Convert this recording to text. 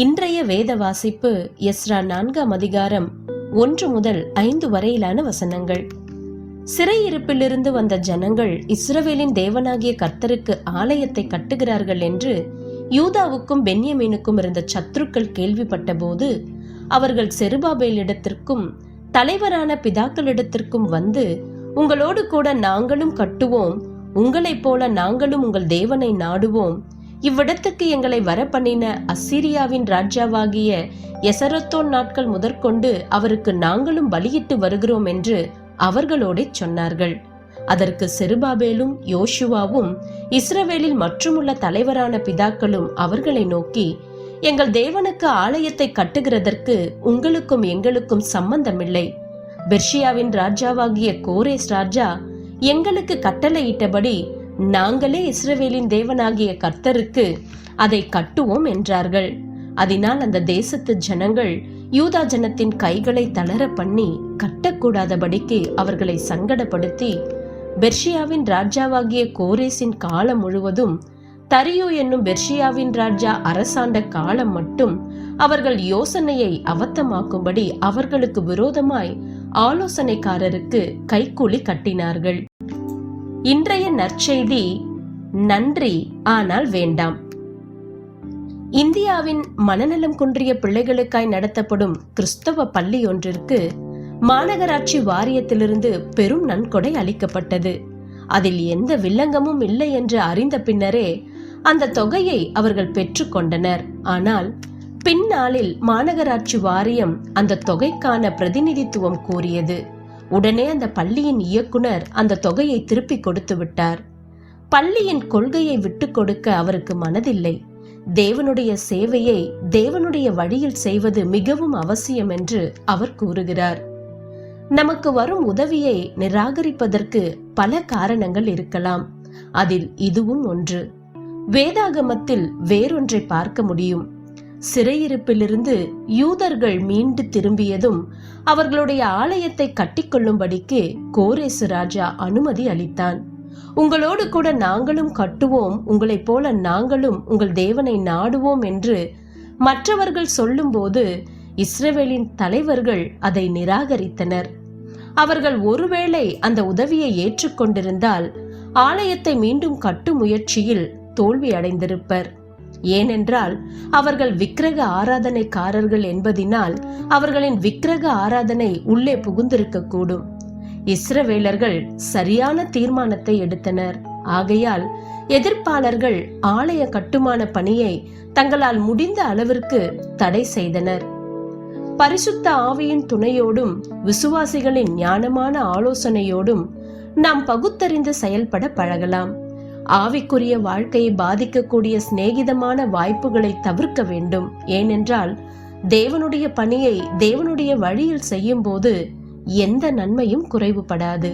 இன்றைய வேத வாசிப்பு எஸ்ரா 4ஆம் அதிகாரம் 1 முதல் 5 வரையிலான வசனங்கள். சிறையிருப்பிலிருந்து வந்த ஜனங்கள் இஸ்ரவேலின் தேவனாகிய கர்த்தருக்கு ஆலயத்தை கட்டுகிறார்கள் என்று யூதாவுக்கும் பென்யமீனுக்கும் இருந்த சத்துருக்கள் கேள்விப்பட்ட போது அவர்கள் செருபாபேலிடத்திற்கும் தலைவரான பிதாக்களிடத்திற்கும் வந்து, உங்களோடு கூட நாங்களும் கட்டுவோம், உங்களைப் போல நாங்களும் உங்கள் தேவனை நாடுவோம், இவ்விடத்துக்கு எங்களை வர பண்ணின அசீரியாவின் ராஜாவாகிய எசரத்தோன் நாட்கள் முதற்கொண்டு அவருக்கு நாங்களும் பலியிட்டு வருகிறோம் என்று அவர்களோட சொன்னார்கள். அதற்கு செருபாபேலும் யோசுவாவும் இஸ்ரவேலில் மற்றுமுள்ள தலைவரான பிதாக்களும் அவர்களை நோக்கி, எங்கள் தேவனுக்கு ஆலயத்தை கட்டுகிறதற்கு உங்களுக்கும் எங்களுக்கும் சம்பந்தமில்லை. பெர்ஷியாவின் ராஜாவாகிய கோரேஸ் ராஜா எங்களுக்கு கட்டளையிட்டபடி நாங்களே இஸ்ரவேலின் தேவனாகிய கர்த்தருக்கு அதை கட்டுவோம் என்றார்கள். அதனால் அந்த தேசத்து ஜனங்கள் யூதா ஜனத்தின் கைகளை தளர பண்ணி கட்டக்கூடாதபடிக்கு அவர்களை சங்கடப்படுத்தி, பெர்ஷியாவின் ராஜாவாகிய கோரேசின் காலம் முழுவதும் தரியு என்னும் பெர்ஷியாவின் ராஜா அரசாண்ட காலம் மட்டும் அவர்கள் யோசனையை அவத்தமாக்கும்படி அவர்களுக்கு விரோதமாய் ஆலோசனைக்காரருக்கு கைக்கூலி கட்டினார்கள். இன்றைய நற்செய்தி, நன்றி ஆனால் வேண்டாம். இந்தியாவின் மனநலம் குன்றிய பிள்ளைகளுக்காய் நடத்தப்படும் கிறிஸ்தவ பள்ளி ஒன்றிற்கு மாநகராட்சி வாரியத்திலிருந்து பெரும் நன்கொடை அளிக்கப்பட்டது. அதில் எந்த வில்லங்கமும் இல்லை என்று அறிந்த பின்னரே அந்த தொகையை அவர்கள் பெற்றுக்கொண்டனர். ஆனால் பின்னாளில் மாநகராட்சி வாரியம் அந்த தொகைக்கான பிரதிநிதித்துவம் கோரியது. உடனே அந்த பள்ளியின் இயக்குனர் அந்த தொகையை திருப்பி கொடுத்து விட்டார். பள்ளியின் கொள்கையை விட்டு கொடுக்க அவருக்கு மனதில்லை. தேவனுடைய சேவையை தேவனுடைய வழியில் செய்வது மிகவும் அவசியம் என்று அவர் கூறுகிறார். நமக்கு வரும் உதவியை நிராகரிப்பதற்கு பல காரணங்கள் இருக்கலாம். அதில் இதுவும் ஒன்று. வேதாகமத்தில் வேறொன்றை பார்க்க முடியும். சிறையிருப்பிலிருந்து யூதர்கள் மீண்டு திரும்பியதும் அவர்களுடைய ஆலயத்தை கட்டிக்கொள்ளும்படிக்கு கோரேசு ராஜா அனுமதி அளித்தான். உங்களோடு கூட நாங்களும் கட்டுவோம், உங்களைப் போல நாங்களும் உங்கள் தேவனை நாடுவோம் என்று மற்றவர்கள் சொல்லும் போது இஸ்ரவேலின் தலைவர்கள் அதை நிராகரித்தனர். அவர்கள் ஒருவேளை அந்த உதவியை ஏற்றுக்கொண்டிருந்தால் ஆலயத்தை மீண்டும் கட்டும் முயற்சியில் தோல்வி அடைந்திருப்பர். ஏனென்றால் அவர்கள் விக்கிரக ஆராதனைக்காரர்கள் என்பதினால் அவர்களின் விக்கிரக ஆராதனை உள்ளே புகுந்திருக்க கூடும். இஸ்ரவேலர்கள் சரியான தீர்மானத்தை எடுத்தனர். ஆகையால் எதிர்ப்பாளர்கள் ஆலய கட்டுமான பணியை தங்களால் முடிந்த அளவிற்கு தடை செய்தனர். பரிசுத்த ஆவியின் துணையோடும் விசுவாசிகளின் ஞானமான ஆலோசனையோடும் நாம் பகுத்தறிந்து செயல்பட பழகலாம். ஆவிக்குரிய வாழ்க்கையை பாதிக்கக்கூடிய சிநேகிதமான வாய்ப்புகளை தவிர்க்க வேண்டும். ஏனென்றால் தேவனுடைய பணியை தேவனுடைய வழியில் செய்யும் போது எந்த நன்மையும் குறைவுபடாது.